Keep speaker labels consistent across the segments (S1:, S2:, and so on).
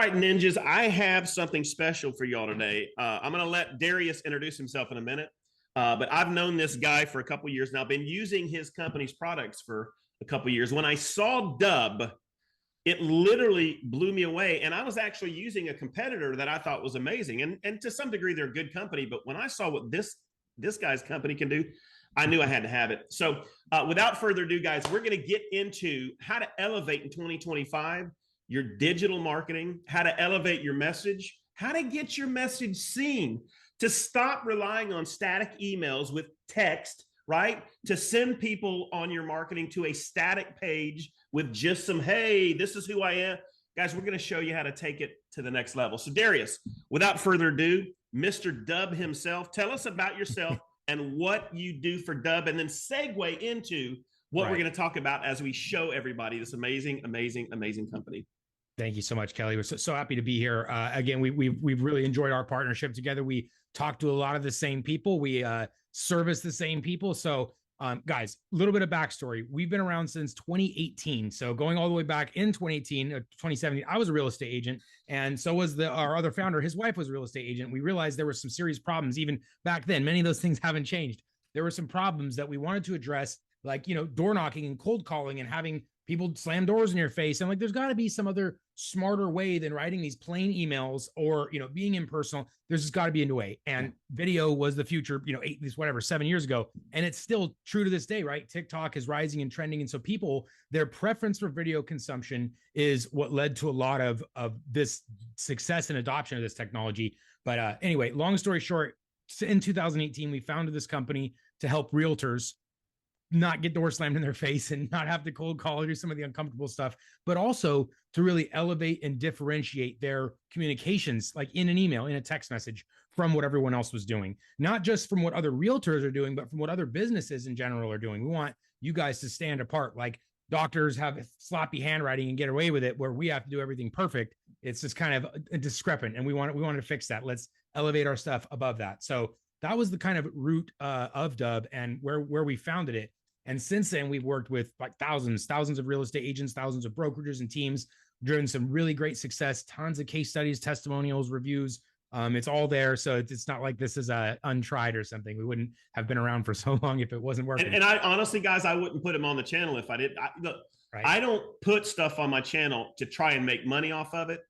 S1: right, ninjas, I have something special for y'all today. I'm going to let Darius introduce himself in a minute. But I've known this guy for a couple years now, been using his company's products for a couple years. When I saw DUBB, it literally blew me away. And I was actually using a competitor that I thought was amazing. And to some degree, they're a good company. But when I saw what this guy's company can do, I knew I had to have it. So without further ado, guys, we're going to get into how to elevate in 2025 your digital marketing, how to elevate your message, how to get your message seen, to stop relying on static emails with text, right? To send people on your marketing to a static page with just some, hey, this is who I am. Guys, we're going to show you how to take it to the next level. So Darius, without further ado, Mr. DUBB himself, tell us about yourself and what you do for DUBB, and then segue into what we're going to talk about as we show everybody this amazing, amazing, amazing company.
S2: Thank you so much, Kelly. We're so happy to be here. Again, we've really enjoyed our partnership together. We talk to a lot of the same people. We service the same people. So guys, a little bit of backstory. We've been around since 2018. So going all the way back in 2018, 2017, I was a real estate agent. And so was our other founder. His wife was a real estate agent. We realized there were some serious problems even back then. Many of those things haven't changed. There were some problems that we wanted to address, like, door knocking and cold calling and having people slam doors in your face. And like, there's got to be some other smarter way than writing these plain emails or, being impersonal. There's just got to be a new way. And video was the future, 7 years ago. And it's still true to this day, right? TikTok is rising and trending. And so people, their preference for video consumption is what led to a lot of this success and adoption of this technology. But anyway, long story short, in 2018, we founded this company to help realtors not get doors slammed in their face and not have to cold call or do some of the uncomfortable stuff, but also to really elevate and differentiate their communications, like in an email, in a text message, from what everyone else was doing. Not just from what other realtors are doing, but from what other businesses in general are doing. We want you guys to stand apart. Like doctors have sloppy handwriting and get away with it, where we have to do everything perfect. It's just kind of discrepant, and we wanted to fix that. Let's elevate our stuff above that. So that was the kind of root of DUBB and where we founded it. And since then, we've worked with like thousands of real estate agents, thousands of brokerages and teams, driven some really great success, tons of case studies, testimonials, reviews. It's all there. So it's not like this is untried or something. We wouldn't have been around for so long if it wasn't working.
S1: And I honestly, guys, I wouldn't put him on the channel if I did. Look, I don't put stuff on my channel to try and make money off of it.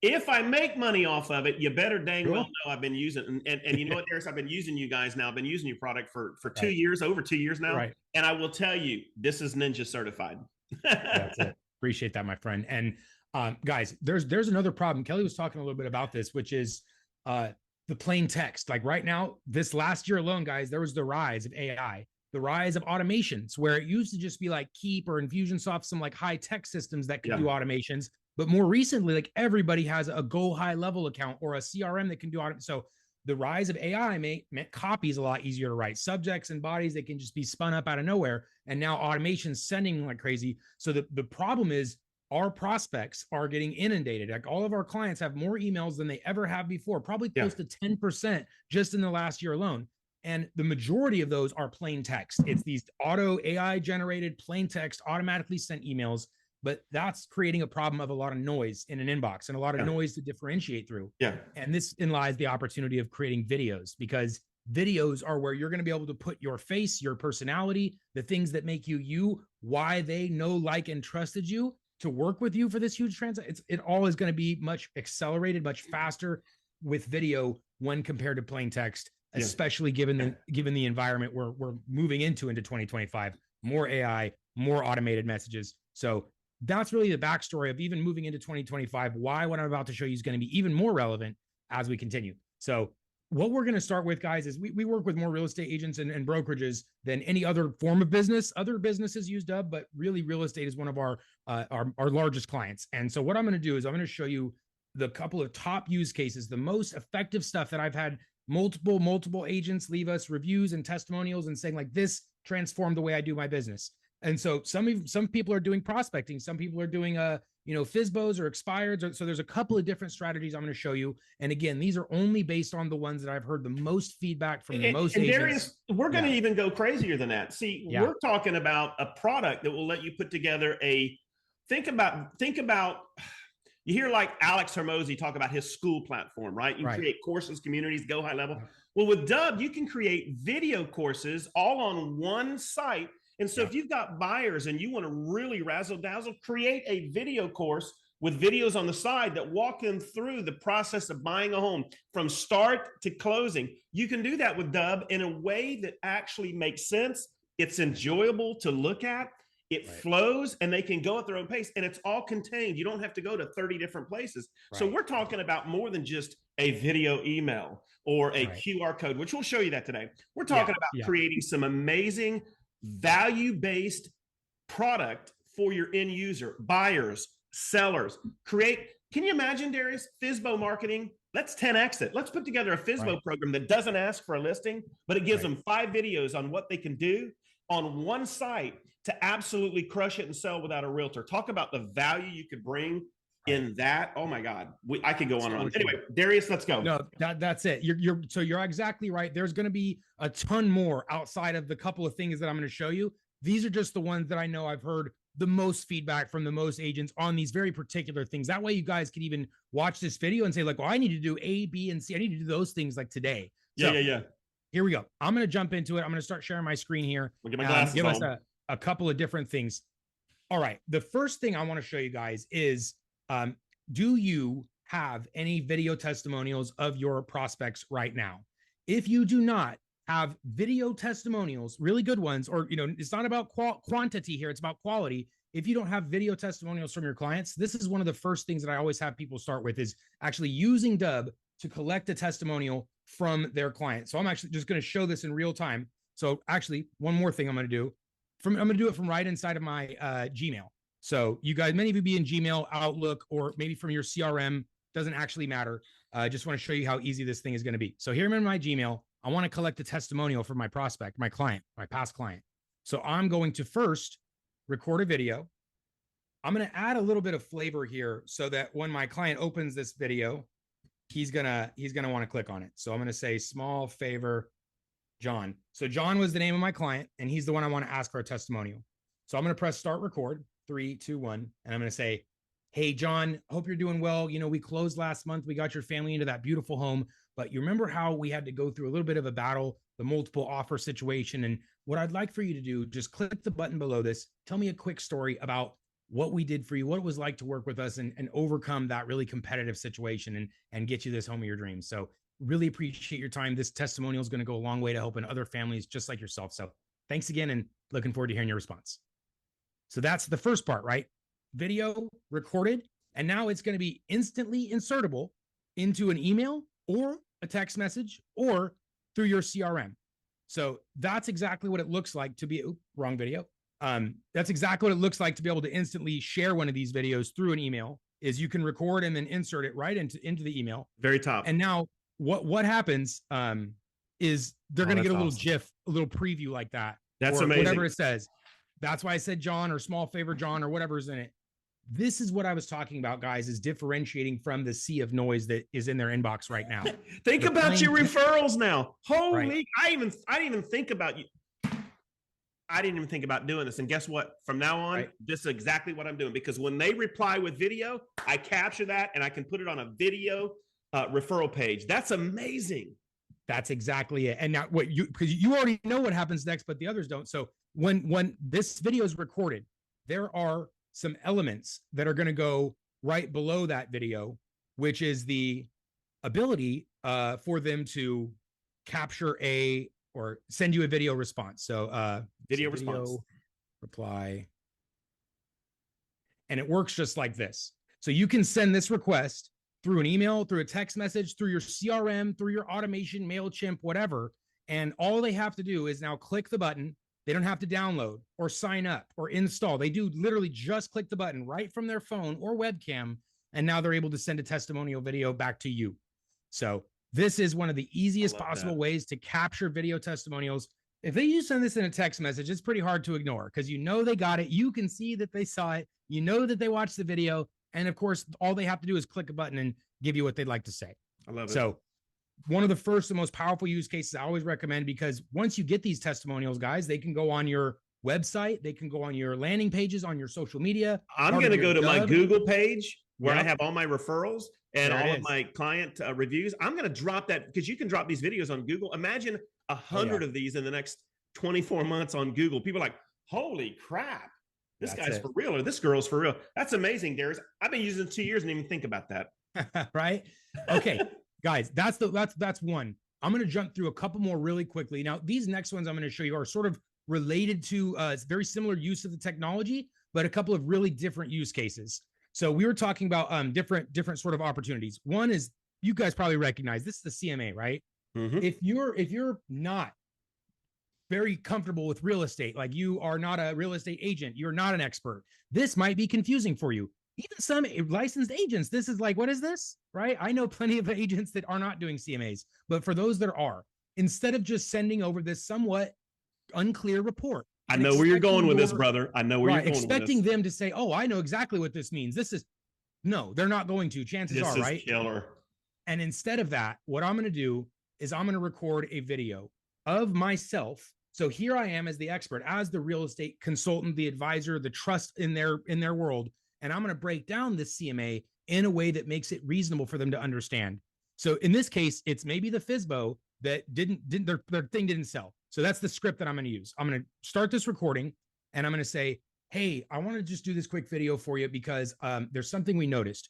S1: If I make money off of it, you better dang well know I've been using it. And you know what, Darius, I've been using you guys now. I've been using your product for 2 years, over 2 years now. Right. And I will tell you, this is Ninja certified.
S2: That's it. Appreciate that, my friend. And guys, there's another problem. Kelly was talking a little bit about this, which is the plain text. Like right now, this last year alone, guys, there was the rise of AI, the rise of automations, where it used to just be like Keep or Infusionsoft, some like high tech systems that can do automations. But more recently, like everybody has a Go High Level account or a CRM that can do automation. So the rise of AI meant copies a lot easier to write. Subjects and bodies that can just be spun up out of nowhere. And now automation's sending like crazy. So the problem is our prospects are getting inundated. Like all of our clients have more emails than they ever have before, probably close to 10% just in the last year alone. And the majority of those are plain text. It's these auto AI generated plain text, automatically sent emails. But that's creating a problem of a lot of noise in an inbox and a lot of noise to differentiate through. And this lies the opportunity of creating videos, because videos are where you're going to be able to put your face, your personality, the things that make you you, why they know, like, and trusted you to work with you for this huge transaction. It all is going to be much accelerated, much faster with video when compared to plain text, especially given the environment we're moving into 2025. More AI, more automated messages. So that's really the backstory of even moving into 2025, why what I'm about to show you is going to be even more relevant as we continue. So what we're going to start with, guys, is we work with more real estate agents and brokerages than any other form of business. Other businesses use DUBB, but really real estate is one of our largest clients. And so what I'm going to do is I'm going to show you the couple of top use cases, the most effective stuff that I've had multiple agents leave us reviews and testimonials and saying like, this transformed the way I do my business. And so some people are doing prospecting. Some people are doing FSBOs or expireds. So there's a couple of different strategies I'm going to show you. And again, these are only based on the ones that I've heard the most feedback from the most agents.
S1: Darius, we're going to even go crazier than that. See, we're talking about a product that will let you put together think about You hear like Alex Hermosi talk about his school platform, right? You
S2: Right.
S1: create courses, communities, go high level.
S2: Right.
S1: Well, with DUBB, you can create video courses all on one site. And so
S2: Yeah.
S1: if you've got buyers and you want to really razzle dazzle, create a video course with videos on the side that walk them through the process of buying a home from start to closing. You can do that with DUBB in a way that actually makes sense. It's enjoyable to look at. It flows, and they can go at their own pace, and it's all contained. You don't have to go to 30 different places. So we're talking about more than just a video email or a QR code, which we'll show you that today. We're talking about creating some amazing value-based product for your end user, buyers, sellers. Can you imagine, Darius, FSBO marketing? Let's 10X it. Let's put together a FSBO program that doesn't ask for a listing, but it gives them 5 videos on what they can do on one site to absolutely crush it and sell without a realtor. Talk about the value you could bring in that. Oh my God, I could go on and on. Anyway, Darius, let's go.
S2: No, that's it. You're exactly right. There's going to be a ton more outside of the couple of things that I'm going to show you. These are just the ones that I know I've heard the most feedback from the most agents on these very particular things. That way you guys can even watch this video and say like, well, I need to do A, B, and C. I need to do those things like today. So,
S1: yeah.
S2: Here we go. I'm going to jump into it. I'm going to start sharing my screen here.
S1: We'll get my glasses
S2: give
S1: on.
S2: us a couple of different things. All right. The first thing I want to show you guys is, do you have any video testimonials of your prospects right now? If you do not have video testimonials, really good ones, or, it's not about quantity here, it's about quality. If you don't have video testimonials from your clients, this is one of the first things that I always have people start with is actually using DUBB to collect a testimonial from their client. So I'm actually just going to show this in real time. So actually, one more thing I'm going to do. I'm going to do it from right inside of my Gmail. So you guys, many of you be in Gmail, Outlook, or maybe from your CRM, doesn't actually matter. I just want to show you how easy this thing is going to be. So here I'm in my Gmail. I want to collect a testimonial from my prospect, my client, my past client. So I'm going to first record a video. I'm going to add a little bit of flavor here so that when my client opens this video, he's going to want to click on it. So I'm going to say small favor, John. So John was the name of my client, and he's the one I want to ask for a testimonial. So I'm going to press start record, 3, 2, 1. And I'm going to say, hey, John, hope you're doing well. We closed last month. We got your family into that beautiful home, but you remember how we had to go through a little bit of a battle, the multiple offer situation. And what I'd like for you to do, just click the button below this. Tell me a quick story about what we did for you, what it was like to work with us and overcome that really competitive situation and get you this home of your dreams. So really appreciate your time. This testimonial is going to go a long way to helping other families just like yourself. So thanks again, and looking forward to hearing your response. So that's the first part, right? Video recorded, and now it's going to be instantly insertable into an email or a text message or through your CRM. So that's exactly what it looks like to be, wrong video. That's exactly what it looks like to be able to instantly share one of these videos through an email. Is you can record and then insert it right into the email.
S1: Very top.
S2: And now what happens is they're going to get a little
S1: awesome.
S2: GIF, a little preview like that.
S1: That's
S2: or
S1: amazing.
S2: Whatever it says. That's why I said John or small favor John or whatever's in it. This is what I was talking about, guys, is differentiating from the sea of noise that is in their inbox right now.
S1: Think about your referrals now. Holy,
S2: Right.
S1: I didn't even think about you. I didn't even think about doing this. And guess what? From now on, this is exactly what I'm doing, because when they reply with video, I capture that and I can put it on a video referral page. That's amazing.
S2: That's exactly it. And now because you already know what happens next, but the others don't. So when this video is recorded, there are some elements that are going to go right below that video, which is the ability for them to capture or send you a video response. So
S1: video response
S2: reply. And it works just like this. So you can send this request through an email, through a text message, through your CRM, through your automation, MailChimp, whatever. And all they have to do is now click the button. They don't have to download or sign up or install. They do literally just click the button right from their phone or webcam. And now they're able to send a testimonial video back to you. So this is one of the easiest possible ways to capture video testimonials. If they send this in a text message, it's pretty hard to ignore because they got it. You can see that they saw it. That they watched the video. And of course, all they have to do is click a button and give you what they'd like to say.
S1: I love it.
S2: So one of the first and most powerful use cases I always recommend, because once you get these testimonials, guys, they can go on your website. They can go on your landing pages, on your social media.
S1: I'm going to go to my Google page where I
S2: Yep.
S1: have all my referrals and
S2: There it
S1: all of
S2: is.
S1: my client reviews. I'm going to drop that because you can drop these videos on Google. Imagine
S2: Oh,
S1: 100
S2: yeah.
S1: of these in the next 24 months on Google. People are like, holy crap, this
S2: That's
S1: guy's
S2: it.
S1: for real or this girl's for real. That's amazing, Darius. I've been using it 2 years and didn't even think about that.
S2: Right? Okay, guys, that's one. I'm going to jump through a couple more really quickly. Now, these next ones I'm going to show you are sort of related to it's very similar use of the technology, but a couple of really different use cases. So we were talking about different sort of opportunities. One is, you guys probably recognize this, is the CMA, right?
S1: Mm-hmm.
S2: If you're not very comfortable with real estate, like you are not a real estate agent, you're not an expert, this might be confusing for you. Even some licensed agents, this is like, what is this? Right? I know plenty of agents that are not doing CMAs, but for those that are, instead of just sending over this somewhat unclear report,
S1: I know where you're going with this,
S2: your,
S1: brother. I know where
S2: right,
S1: you're going with
S2: expecting
S1: this.
S2: them to say, oh, I know exactly what this means. This is, no, they're not going to. Chances
S1: This
S2: are,
S1: is
S2: right?
S1: killer.
S2: And instead of that, what I'm going to do is I'm going to record a video of myself. So here I am as the expert, as the real estate consultant, the advisor, the trust in their world, and I'm going to break down this CMA in a way that makes it reasonable for them to understand. So in this case, it's maybe the FSBO that didn't their thing didn't sell. So that's the script that I'm going to use. I'm going to start this recording, and I'm going to say, hey, I want to just do this quick video for you because there's something we noticed.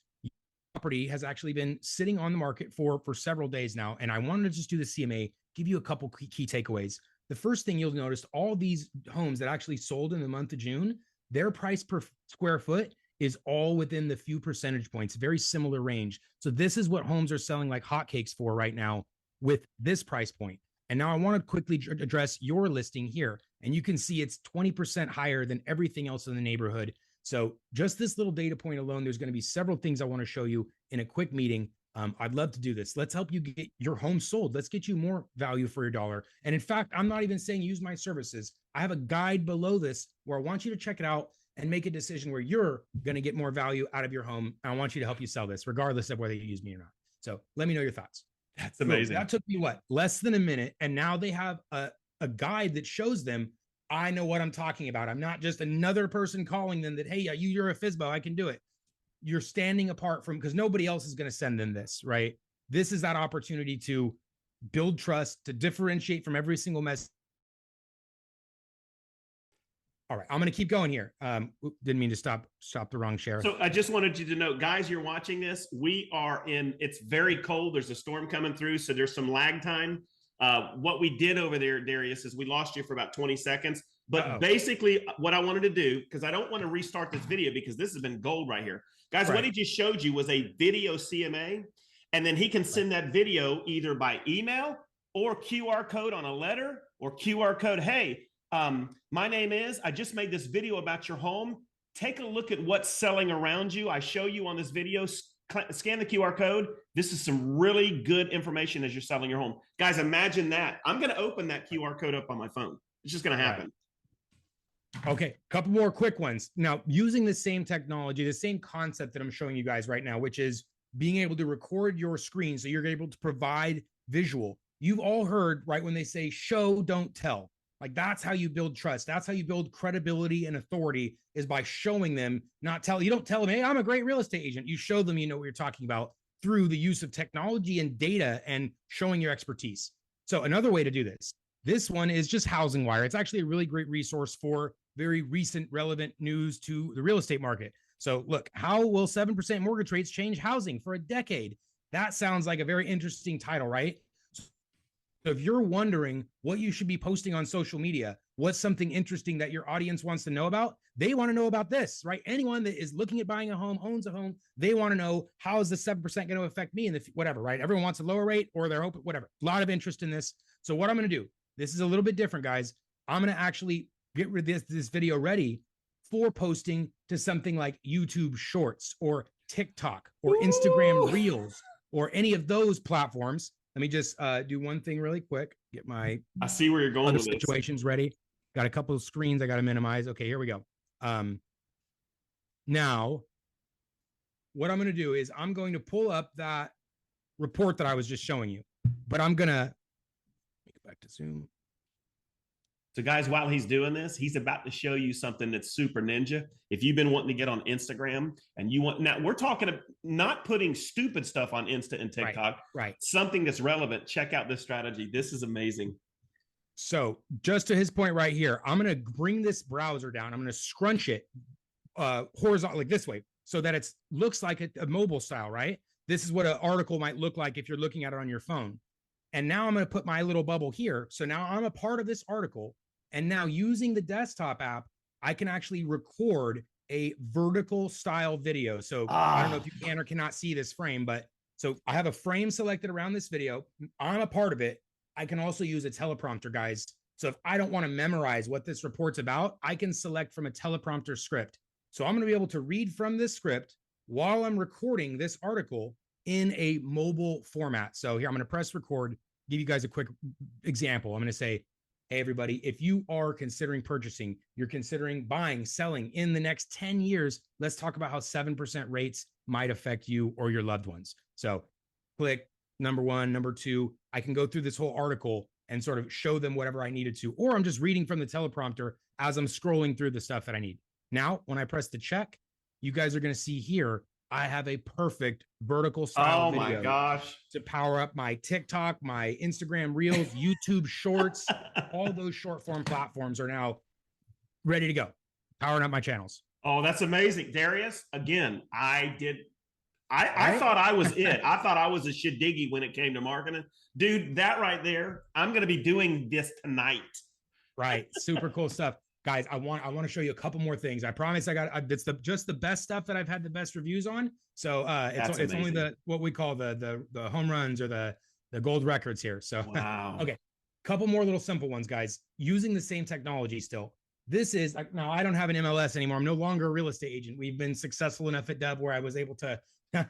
S2: Property has actually been sitting on the market for several days now, and I wanted to just do the CMA, give you a couple key takeaways. The first thing you'll notice, all these homes that actually sold in the month of June, their price per square foot is all within the few percentage points, very similar range. So this is what homes are selling like hotcakes for right now with this price point. And now I want to quickly address your listing here. And you can see it's 20% higher than everything else in the neighborhood. So just this little data point alone, there's going to be several things I want to show you in a quick meeting. I'd love to do this. Let's help you get your home sold. Let's get you more value for your dollar. And in fact, I'm not even saying use my services. I have a guide below this where I want you to check it out and make a decision where you're going to get more value out of your home. And I want you to help you sell this, regardless of whether you use me or not. So let me know your thoughts.
S1: That's amazing.
S2: So that took me what? Less than a minute. And now they have a guide that shows them I know what I'm talking about. I'm not just another person calling them that, hey, you're a FSBO, I can do it. You're standing apart from, because nobody else is going to send them this, right? This is that opportunity to build trust, to differentiate from every single message. All right, I'm going to keep going here. Didn't mean to stop the wrong share.
S1: So I just wanted you to know, guys, you're watching this. We are it's very cold. There's a storm coming through, so there's some lag time. What we did over there, Darius, is we lost you for about 20 seconds. But basically what I wanted to do, because I don't want to restart this video because this has been gold right here. Guys, what he just showed you was a video CMA, and then he can send that video either by email or QR code on a letter or QR code. Hey, my name is, I just made this video about your home. Take a look at what's selling around you. I show you on this video, scan the QR code. This is some really good information as you're selling your home. Guys, imagine that. I'm going to open that QR code up on my phone. It's just going to happen.
S2: Okay, a couple more quick ones. Now, using the same technology, the same concept that I'm showing you guys right now, which is being able to record your screen so you're able to provide visual. You've all heard, right, when they say show, don't tell. Like that's how you build trust. That's how you build credibility and authority, is by showing them, not tell. You don't tell them, hey, I'm a great real estate agent. You show them you know what you're talking about through the use of technology and data and showing your expertise. So another way to do this one is just Housing Wire. It's actually a really great resource for very recent relevant news to the real estate market. So look, how will 7% mortgage rates change housing for a decade? That sounds like a very interesting title, right? So if you're wondering what you should be posting on social media, what's something interesting that your audience wants to know about, they want to know about this, right? Anyone that is looking at buying a home, owns a home, they want to know, how is the 7% going to affect me in the whatever, right? Everyone wants a lower rate or they're hoping, whatever. A lot of interest in this. So what I'm going to do, this is a little bit different, guys. I'm going to actually get rid of this video ready for posting to something like YouTube Shorts or TikTok or Instagram Reels or any of those platforms. Let me just do one thing really quick. Get my
S1: I see where you're going with
S2: situations ready. Got a couple of screens I got to minimize. Okay, here we go. Now, what I'm going to do is I'm going to pull up that report that I was just showing you, but I'm going to make it back to Zoom.
S1: So, guys, while he's doing this, he's about to show you something that's super ninja. If you've been wanting to get on Instagram and you want, now we're talking not putting stupid stuff on Insta and TikTok,
S2: right.
S1: something that's relevant. Check out this strategy. This is amazing.
S2: So, just to his point right here, I'm going to bring this browser down. I'm going to scrunch it horizontal, like this way, so that it looks like a mobile style, right? This is what an article might look like if you're looking at it on your phone. And now I'm going to put my little bubble here. So now I'm a part of this article. And now using the desktop app, I can actually record a vertical style video. So I don't know if you can or cannot see this frame, but so I have a frame selected around this video. I'm a part of it. I can also use a teleprompter, guys. So if I don't want to memorize what this report's about, I can select from a teleprompter script. So I'm going to be able to read from this script while I'm recording this article in a mobile format. So here, I'm going to press record, give you guys a quick example. I'm going to say, hey, everybody, if you are considering purchasing, you're considering buying, selling in the next 10 years, let's talk about how 7% rates might affect you or your loved ones. So click number 1, number 2. I can go through this whole article and sort of show them whatever I needed to, or I'm just reading from the teleprompter as I'm scrolling through the stuff that I need. Now, when I press the check, you guys are going to see here, I have a perfect vertical style video.
S1: Oh my gosh.
S2: To power up my TikTok, my Instagram Reels, YouTube Shorts, all those short form platforms are now ready to go, powering up my channels.
S1: Oh, that's amazing. Darius, again, I thought I was it. I thought I was a shaddiggy when it came to marketing. Dude, that right there, I'm going to be doing this tonight.
S2: Right. Super cool stuff. Guys, I want to show you a couple more things. I promise it's just the best stuff that I've had the best reviews on. So it's only what we call the home runs or the gold records here. So
S1: wow.
S2: Okay. Couple more little simple ones, guys, using the same technology still. This is now I don't have an MLS anymore. I'm no longer a real estate agent. We've been successful enough at DUBB where I was able to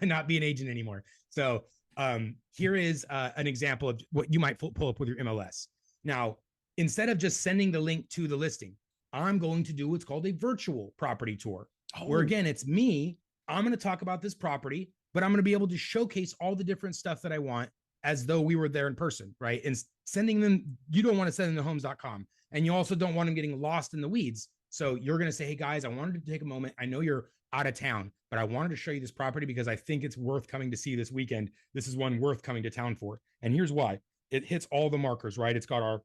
S2: not be an agent anymore. So here is an example of what you might pull up with your MLS. Now, instead of just sending the link to the listing, I'm going to do what's called a virtual property tour, where again, it's me. I'm going to talk about this property, but I'm going to be able to showcase all the different stuff that I want as though we were there in person, right? And sending them, you don't want to send them to homes.com. And you also don't want them getting lost in the weeds. So you're going to say, hey guys, I wanted to take a moment. I know you're out of town, but I wanted to show you this property because I think it's worth coming to see this weekend. This is one worth coming to town for. And here's why. It hits all the markers, right? It's got our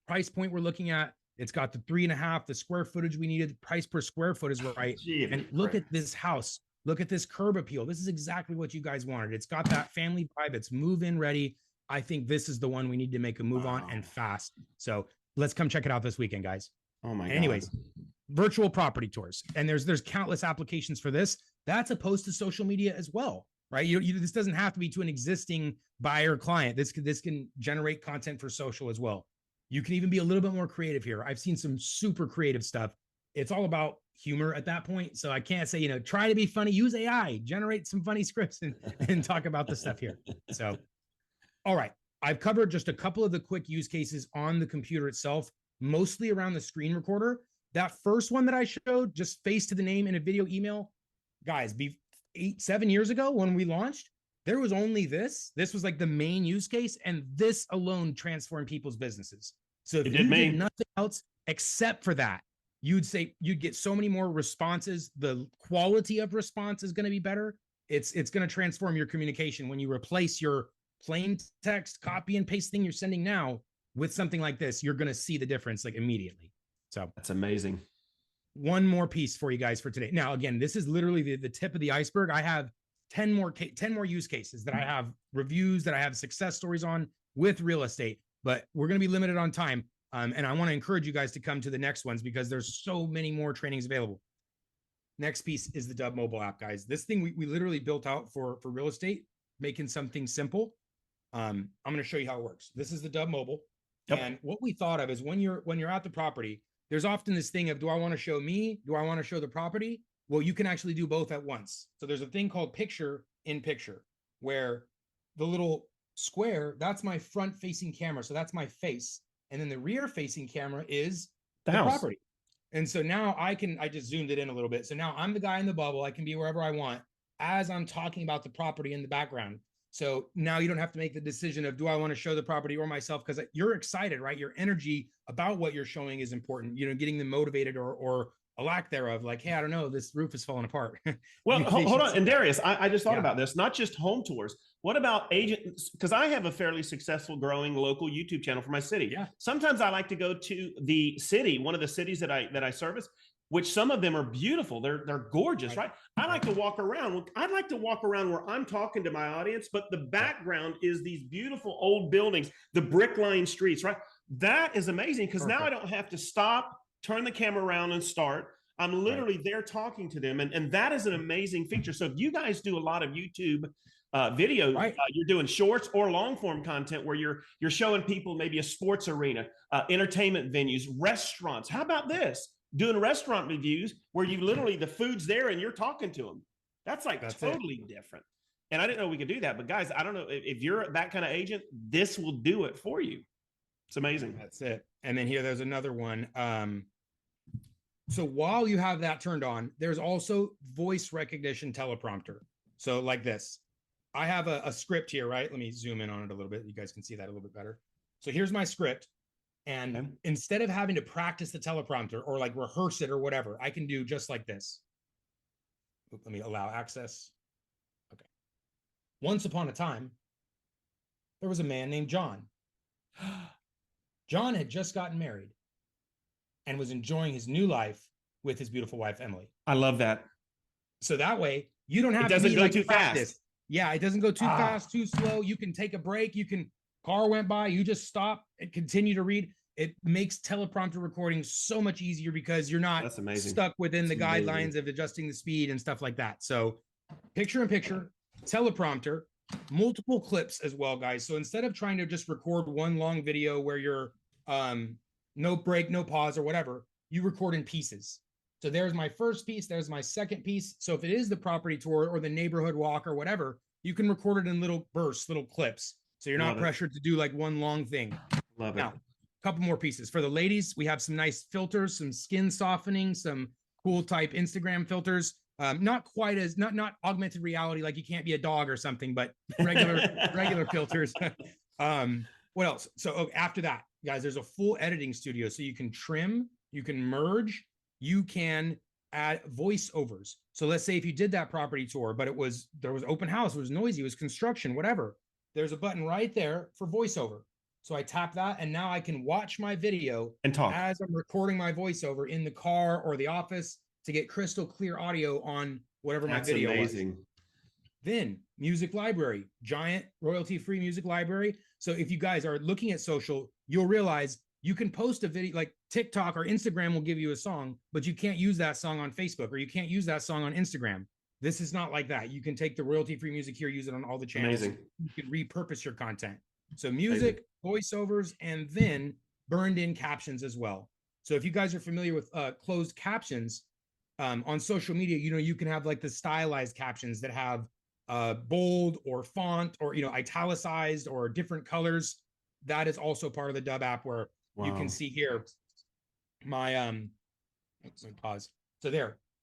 S2: price point we're looking at. It's got the 3.5, the square footage we needed. The price per square foot is right. And look at this house. Look at this curb appeal. This is exactly what you guys wanted. It's got that family vibe. It's move-in ready. I think this is the one we need to make a move on and fast. So let's come check it out this weekend, guys.
S1: Oh my God.
S2: Anyways, virtual property tours. And there's countless applications for this. That's opposed to social media as well, right? This doesn't have to be to an existing buyer client. This can generate content for social as well. You can even be a little bit more creative here. I've seen some super creative stuff. It's all about humor at that point. So I can't say, try to be funny, use AI, generate some funny scripts and talk about the stuff here. So, all right. I've covered just a couple of the quick use cases on the computer itself, mostly around the screen recorder. That first one that I showed, just face to the name in a video email, guys, 7 years ago when we launched, there was only this. This was like the main use case, and this alone transformed people's businesses. So if you did nothing else except for that, you'd get so many more responses. The quality of response is going to be better. It's going to transform your communication when you replace your plain text copy and paste thing you're sending now with something like this. You're going to see the difference like immediately. So
S1: that's amazing.
S2: One more piece for you guys for today. Now, again, this is literally the tip of the iceberg. I have 10 more use cases that I have reviews, that I have success stories on with real estate, but we're going to be limited on time. And I want to encourage you guys to come to the next ones because there's so many more trainings available. Next piece is the DUBB mobile app, guys. This thing we literally built out for real estate, making something simple. I'm going to show you how it works. This is the DUBB mobile. Yep. And what we thought of is when you're at the property, there's often this thing of, do I want to show me? Do I want to show the property? Well, you can actually do both at once. So there's a thing called picture in picture, where the little square, that's my front facing camera. So that's my face. And then the rear facing camera is the property. And so now I just zoomed it in a little bit. So now I'm the guy in the bubble. I can be wherever I want as I'm talking about the property in the background. So now you don't have to make the decision of, do I want to show the property or myself? Because you're excited, right? Your energy about what you're showing is important, getting them motivated or a lack thereof. Like, hey, I don't know, this roof is falling apart.
S1: Well, hold on. And Darius, I just thought
S2: Yeah.
S1: about this, not just home tours. What about agents? Because I have a fairly successful growing local YouTube channel for my city.
S2: Yeah.
S1: Sometimes I like to go to the city, one of the cities that I service, which some of them are beautiful. They're gorgeous, right? I like to walk around. I'd like to walk around where I'm talking to my audience, but the background is these beautiful old buildings, the brick lined streets, right? That is amazing because now I don't have to stop, turn the camera around and start. I'm literally there talking to them. And that is an amazing feature. So if you guys do a lot of YouTube video, you're doing shorts or long form content where you're showing people maybe a sports arena, entertainment venues, restaurants. How about this? Doing restaurant reviews where you literally, the food's there and you're talking to them. That's totally different. And I didn't know we could do that. But guys, I don't know if you're that kind of agent, this will do it for you. It's amazing.
S2: That's it. And then there's another one. So while you have that turned on, there's also voice recognition teleprompter. So like this, I have a script here, right? Let me zoom in on it a little bit. You guys can see that a little bit better. So here's my script. And instead of having to practice the teleprompter or like rehearse it or whatever, I can do just like this. Let me allow access. Okay. Once upon a time, there was a man named John. John had just gotten married and was enjoying his new life with his beautiful wife, Emily.
S1: I love that.
S2: So that way you don't have
S1: to be
S2: go
S1: like
S2: too
S1: practice.
S2: Fast. Yeah, it doesn't go too fast, too slow. You can take a break. Car went by, you just stop and continue to read. It makes teleprompter recording so much easier because you're not stuck within the guidelines of adjusting the speed and stuff like that. So picture in picture, teleprompter, multiple clips as well, guys. So instead of trying to just record one long video where you're no break, no pause or whatever, you record in pieces. So there's my first piece, there's my second piece. So if it is the property tour or the neighborhood walk or whatever, you can record it in little bursts, little clips. So you're not pressured to do like one long thing.
S1: Love it.
S2: Now, a couple more pieces. For the ladies, we have some nice filters, some skin softening, some cool type Instagram filters. Not quite as, not augmented reality, like you can't be a dog or something, but regular filters. What else? So after that, guys, there's a full editing studio. So you can trim, you can merge, you can add voiceovers. So let's say if you did that property tour, but there was open house, it was noisy, it was construction, whatever. There's a button right there for voiceover. So I tap that and now I can watch my video
S1: and talk
S2: as I'm recording my voiceover in the car or the office to get crystal clear audio on whatever my video was. Then music library, giant royalty free music library. So if you guys are looking at social, you'll realize you can post a video like TikTok or Instagram will give you a song, but you can't use that song on Facebook or you can't use that song on Instagram. This is not like that. You can take the royalty-free music here, use it on all the channels.
S1: Amazing.
S2: You can repurpose your content. So music, voiceovers, and then burned in captions as well. So if you guys are familiar with closed captions on social media, you can have like the stylized captions that have bold or font or, italicized or different colors. That is also part of the DUBB app where you can see here my, let me pause. So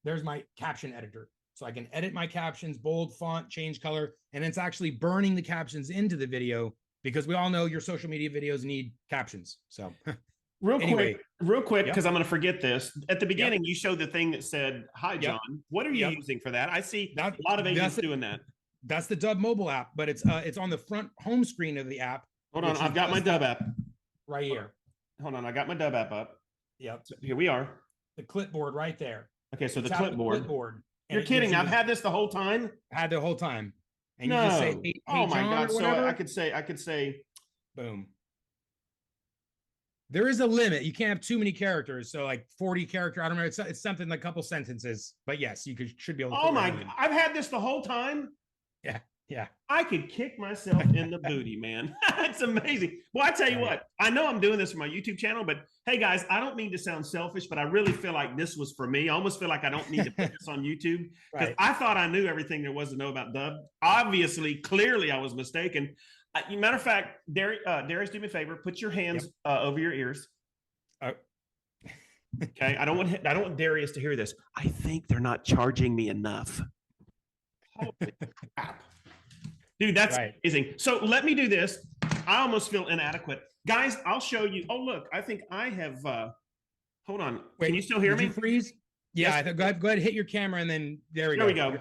S2: there's my caption editor. So I can edit my captions, bold, font, change color, and it's actually burning the captions into the video because we all know your social media videos need captions. So
S1: real quick, because I'm going to forget this. At the beginning, you showed the thing that said, "Hi, John." What are you using for that? I see a lot of agents doing that.
S2: That's the DUBB mobile app, but it's on the front home screen of the app.
S1: Hold on, I've got my DUBB app
S2: right here.
S1: Hold on, I got my DUBB app up.
S2: Yep.
S1: So here we are.
S2: The clipboard right there.
S1: Okay, so the clipboard. You're
S2: And
S1: kidding. I've had this the whole time.
S2: Had the whole time. And
S1: no.
S2: You just say, hey,
S1: oh my
S2: John,
S1: God.
S2: or
S1: So
S2: whatever.
S1: I could say,
S2: boom. There is a limit. You can't have too many characters. So like 40 character. I don't know. It's something like a couple sentences. But yes, you should be able to.
S1: Oh my God. I've had this the whole time.
S2: Yeah. Yeah.
S1: I could kick myself in the booty, man. It's amazing. Well, I tell you what, I know I'm doing this for my YouTube channel, but hey guys, I don't mean to sound selfish, but I really feel like this was for me. I almost feel like I don't need to put this on YouTube because I thought I knew everything there was to know about DUBB. Obviously, clearly I was mistaken. Matter of fact, Darius, do me a favor, put your hands over your ears. Okay. I don't want Darius to hear this. I think they're not charging me enough. Holy crap. Dude, that's
S2: Right.
S1: amazing. So let me do this. I almost feel inadequate. Guys, I'll show you. Oh, look, I think I have, hold on.
S2: Wait,
S1: Can you still hear
S2: did you
S1: me?
S2: freeze? Yeah,
S1: Yes.
S2: I think go ahead, hit your camera, and then there we
S1: There we
S2: go.
S1: go.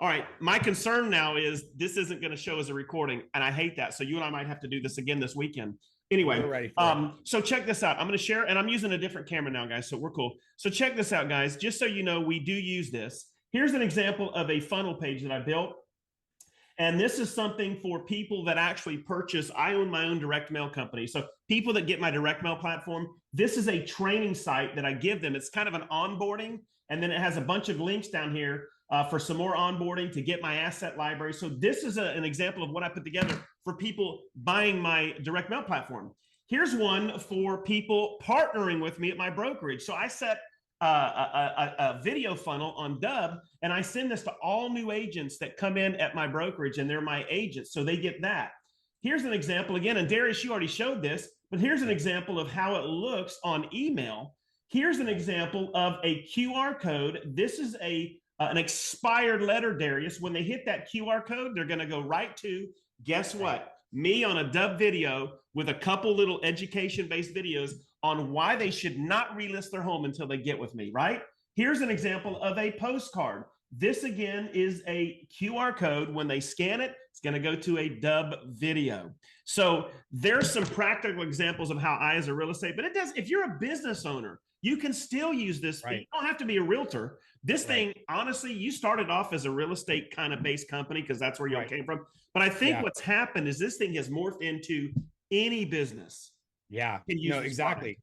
S1: All right. My concern now is this isn't going to show as a recording, and I hate that. So you and I might have to do this again this weekend. Anyway,
S2: We're ready for it.
S1: so check this out. I'm going to share, and I'm using a different camera now, guys. So we're cool. So check this out, guys. Just so you know, we do use this. Here's an example of a funnel page that I built. And this is something for people that actually purchase. I own my own direct mail company. So people that get my direct mail platform, this is a training site that I give them. It's kind of an onboarding. And then it has a bunch of links down here for some more onboarding to get my asset library. So this is an example of what I put together for people buying my direct mail platform. Here's one for people partnering with me at my brokerage. So I set a video funnel on DUBB, and I send this to all new agents that come in at my brokerage, and they're my agents, so they get that. Here's an example again, and Darius, you already showed this, but here's an example of how it looks on email. Here's an example of a QR code. This is an expired letter, Darius. When they hit that QR code, they're going to go right to, guess what? Me on a DUBB video with a couple little education-based videos on why they should not relist their home until they get with me, right? Here's an example of a postcard. This again is a QR code. When they scan it, it's going to go to a DUBB video. So there's some practical examples of how I, as a real estate, but it does, if you're a business owner, you can still use this. Right. You don't have to be a realtor. This thing, honestly, you started off as a real estate kind of based company because that's where y'all came from. But I think what's happened is this thing has morphed into any business.
S2: Yeah, no, exactly.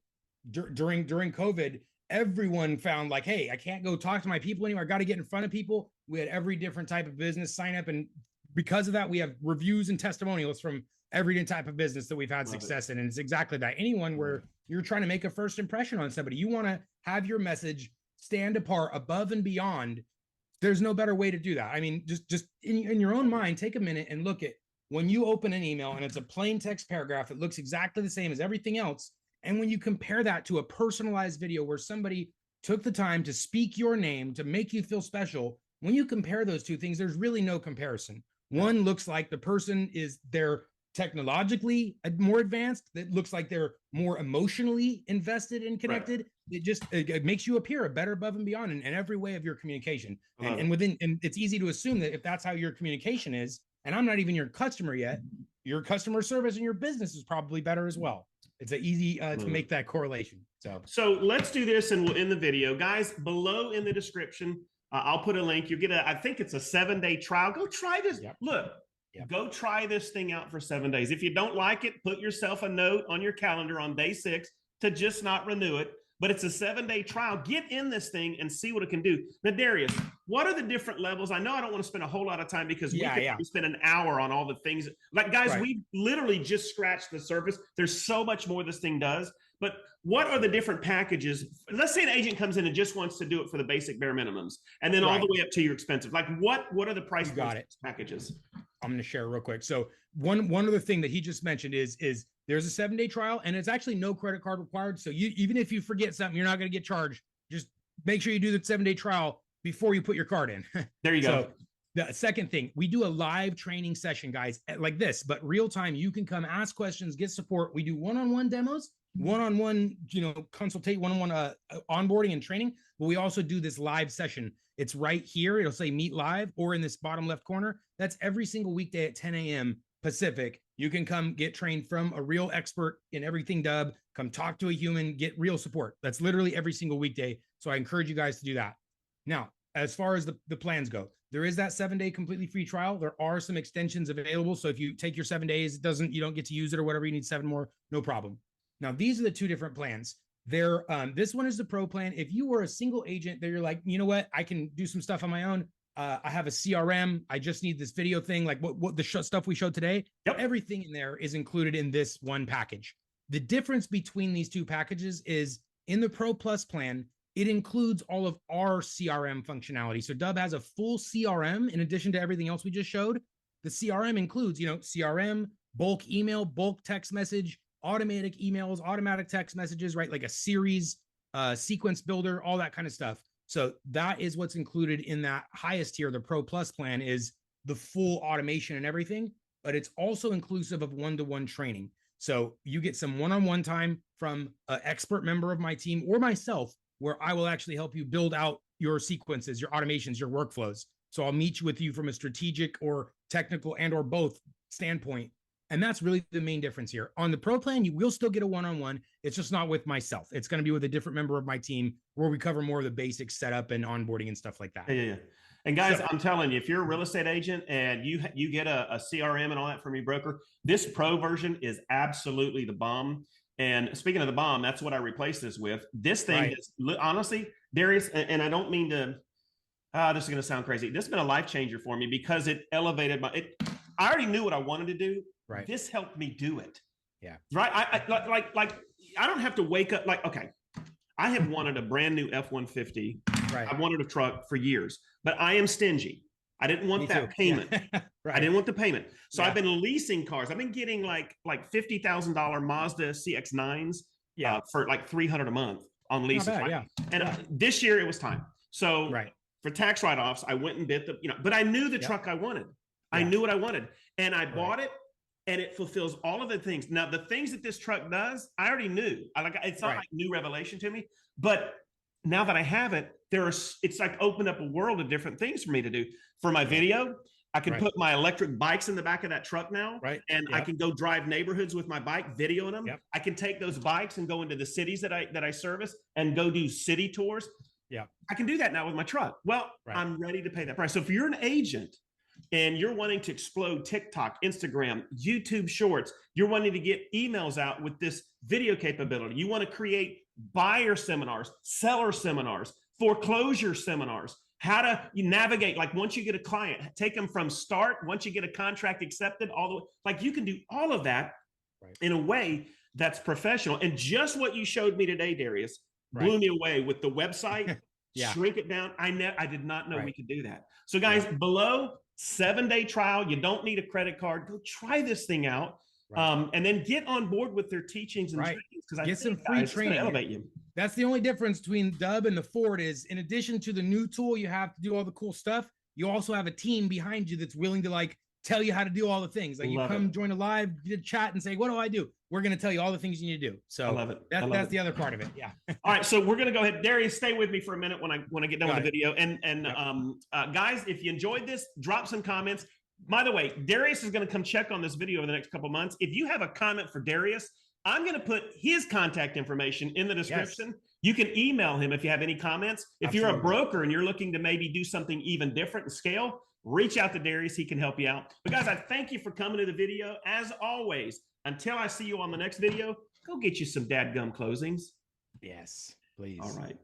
S2: During COVID, everyone found like, hey, I can't go talk to my people anymore. I got to get in front of people. We had every different type of business sign up. And because of that, we have reviews and testimonials from every type of business that we've had success in. And it's exactly that. Anyone where you're trying to make a first impression on somebody, you want to have your message stand apart above and beyond. There's no better way to do that. I mean, just in your own mind, take a minute and look at when you open an email and it's a plain text paragraph that looks exactly the same as everything else. And when you compare that to a personalized video where somebody took the time to speak your name to make you feel special, when you compare those two things, there's really no comparison. One looks like the person they're technologically more advanced. That looks like they're more emotionally invested and connected. It makes you appear a better above and beyond in every way of your communication. And it's easy to assume that if that's how your communication is, and I'm not even your customer yet, your customer service and your business is probably better as well. It's easy to make that correlation. So
S1: let's do this and we'll end the video. Guys, below in the description, I'll put a link. You get I think it's a 7-day trial. Go try this. Look, go try this thing out for 7 days. If you don't like it, put yourself a note on your calendar on day 6 to just not renew it. But it's a 7-day trial. Get in this thing and see what it can do. Now, Darius, what are the different levels? I know I don't want to spend a whole lot of time because we could spend an hour on all the things. Like, guys, we literally just scratched the surface. There's so much more this thing does. But what are the different packages? Let's say an agent comes in and just wants to do it for the basic bare minimums, and then all the way up to your expensive. Like, what are the price packages?
S2: I'm going to share real quick. So one other thing that he just mentioned is there's a 7-day trial, and it's actually no credit card required. So even if you forget something, you're not going to get charged. Just make sure you do the 7-day trial before you put your card in.
S1: There you go.
S2: The second thing, we do a live training session, guys, like this, but real time. You can come ask questions, get support. We do one-on-one demos, one-on-one, consultate, one-on-one onboarding and training. But we also do this live session. It's right here. It'll say meet live, or in this bottom left corner. That's every single weekday at 10 a.m. Pacific. You can come get trained from a real expert in everything DUBB, come talk to a human, get real support. That's literally every single weekday. So I encourage you guys to do that. Now, as far as the plans go, there is that 7-day completely free trial. There are some extensions available. So if you take your 7 days, you don't get to use it or whatever, you need 7 more, no problem. Now, these are the 2 different plans. This one is the pro plan. If you were a single agent that you're like, you know what, I can do some stuff on my own. I have a CRM. I just need this video thing, like what the stuff we showed today. Everything in there is included in this one package. The difference between these 2 packages is in the Pro Plus plan, it includes all of our CRM functionality. So DUBB has a full CRM in addition to everything else we just showed. The CRM includes, CRM, bulk email, bulk text message, automatic emails, automatic text messages, right? Like a series, sequence builder, all that kind of stuff. So that is what's included in that highest tier, the Pro Plus plan, is the full automation and everything, but it's also inclusive of one-to-one training. So you get some one-on-one time from an expert member of my team or myself, where I will actually help you build out your sequences, your automations, your workflows. So I'll meet with you from a strategic or technical and or both standpoint. And that's really the main difference here. On the pro plan, you will still get a one-on-one. It's just not with myself. It's going to be with a different member of my team where we cover more of the basic setup and onboarding and stuff like that.
S1: Yeah. And guys, I'm telling you, if you're a real estate agent and you get a CRM and all that from your broker, this pro version is absolutely the bomb. And speaking of the bomb, that's what I replaced this with. This thing is honestly, Darius, and I don't mean to, this is going to sound crazy. This has been a life changer for me because it elevated I already knew what I wanted to do.
S2: Right.
S1: This helped me do it.
S2: Yeah.
S1: Right. I don't have to wake up okay. I have wanted a brand new F-150.
S2: Right.
S1: I've wanted a truck for years, but I am stingy. I didn't want that payment.
S2: Yeah. Right.
S1: I didn't want the payment. So I've been leasing cars. I've been getting like $50,000 Mazda CX-9s for like $300 a month on leases.
S2: Bad,
S1: And this year it was time. So for tax write-offs, I went and bid but I knew the truck I wanted. I knew what I wanted, and I bought it, and it fulfills all of the things. Now, the things that this truck does, I already knew. It's not like new revelation to me, but now that I have it, it's like opened up a world of different things for me to do. For my video, I can put my electric bikes in the back of that truck now, and I can go drive neighborhoods with my bike, videoing them. I can take those bikes and go into the cities that I service and go do city tours.
S2: Yeah,
S1: I can do that now with my truck. Well, I'm ready to pay that price. So if you're an agent and you're wanting to explode TikTok, Instagram, YouTube Shorts, you're wanting to get emails out with this video capability, you want to create buyer seminars, seller seminars, foreclosure seminars, how to navigate, like once you get a client, take them from start, once you get a contract accepted, all the way, like you can do all of that in a way that's professional. And just what you showed me today, Darius, blew me away with the website, shrink it down. I did not know we could do that. So guys, below 7-day trial, you don't need a credit card. Go try this thing out. And then get on board with their teachings and trainings, because I
S2: get some free training.
S1: Elevate you.
S2: That's the only difference between DUBB and the Ford is, in addition to the new tool, you have to do all the cool stuff. You also have a team behind you that's willing to like tell you how to do all the things. Like you come join a live chat and say, "What do I do?" We're going to tell you all the things you need to do. So I love it. That's the other part of it. Yeah.
S1: All right. So we're going to go ahead. Darius, stay with me for a minute when I get done with the video. And guys, if you enjoyed this, drop some comments. By the way, Darius is going to come check on this video over the next couple of months. If you have a comment for Darius, I'm going to put his contact information in the description. Yes. You can email him if you have any comments. If you're a broker and you're looking to maybe do something even different and scale, reach out to Darius. He can help you out. But guys, I thank you for coming to the video. As always, until I see you on the next video, go get you some dadgum closings.
S2: Yes, please.
S1: All right.